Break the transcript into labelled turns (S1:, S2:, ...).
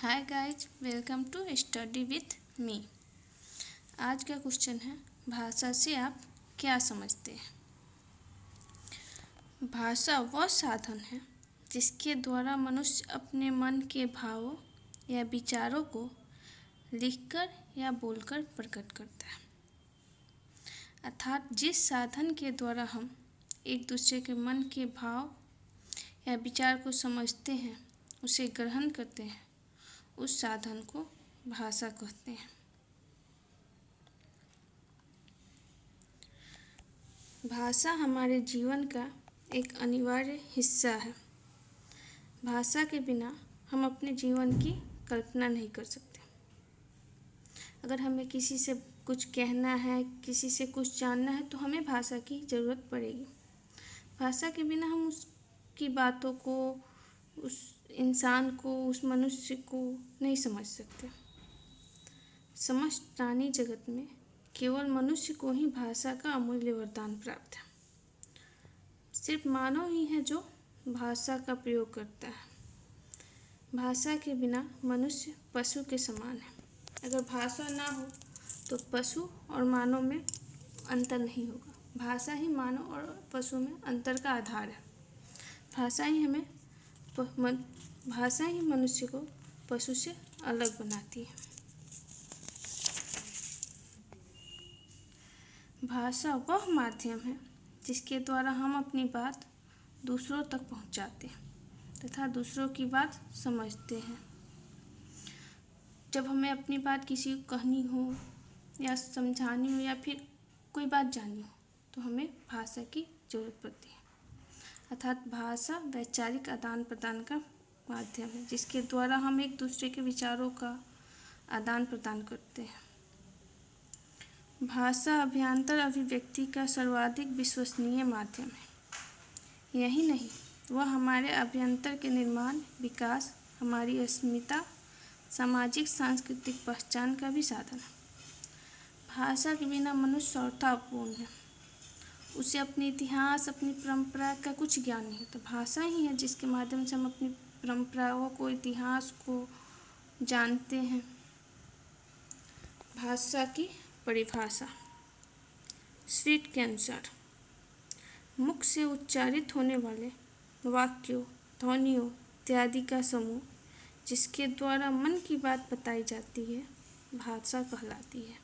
S1: Hi guys, welcome to study with me. आज का question है, भाषा से आप क्या समझते हैं। भाषा वह साधन है जिसके द्वारा मनुष्य अपने मन के भावों या विचारों को लिखकर या बोलकर प्रकट करता है। अर्थात जिस साधन के द्वारा हम एक दूसरे के मन के भाव या विचार को समझते हैं, उसे ग्रहण करते हैं, उस साधन को भाषा कहते हैं। भाषा हमारे जीवन का एक अनिवार्य हिस्सा है। भाषा के बिना हम अपने जीवन की कल्पना नहीं कर सकते। अगर हमें किसी से कुछ कहना है, किसी से कुछ जानना है, तो हमें भाषा की ज़रूरत पड़ेगी। भाषा के बिना हम उसकी बातों को, उस इंसान को, उस मनुष्य को नहीं समझ सकते। समस्त प्राणी जगत में केवल मनुष्य को ही भाषा का अमूल्य वरदान प्राप्त है। सिर्फ मानव ही है जो भाषा का प्रयोग करता है। भाषा के बिना मनुष्य पशु के समान है। अगर भाषा ना हो तो पशु और मानव में अंतर नहीं होगा। भाषा ही मानव और पशु में अंतर का आधार है। भाषा ही मनुष्य को पशु से अलग बनाती है। भाषा वह माध्यम है जिसके द्वारा हम अपनी बात दूसरों तक पहुंचाते हैं तथा दूसरों की बात समझते हैं। जब हमें अपनी बात किसी को कहनी हो या समझानी हो या फिर कोई बात जाननी हो, तो हमें भाषा की ज़रूरत पड़ती है। अर्थात भाषा वैचारिक आदान प्रदान का माध्यम है जिसके द्वारा हम एक दूसरे के विचारों का आदान प्रदान करते हैं। भाषा अभ्यंतर अभिव्यक्ति का सर्वाधिक विश्वसनीय माध्यम है। यही नहीं, वह हमारे अभ्यंतर के निर्माण, विकास, हमारी अस्मिता, सामाजिक सांस्कृतिक पहचान का भी साधन है। भाषा के बिना मनुष्य सौर्तापूर्ण है। उसे अपने इतिहास, अपनी परंपरा का कुछ ज्ञान नहीं। तो भाषा ही है जिसके माध्यम से हम अपनी परंपराओं को, इतिहास को जानते हैं। भाषा की परिभाषा स्वीट के अनुसार मुख से उच्चारित होने वाले वाक्यों, ध्वनियों इत्यादि का समूह जिसके द्वारा मन की बात बताई जाती है, भाषा कहलाती है।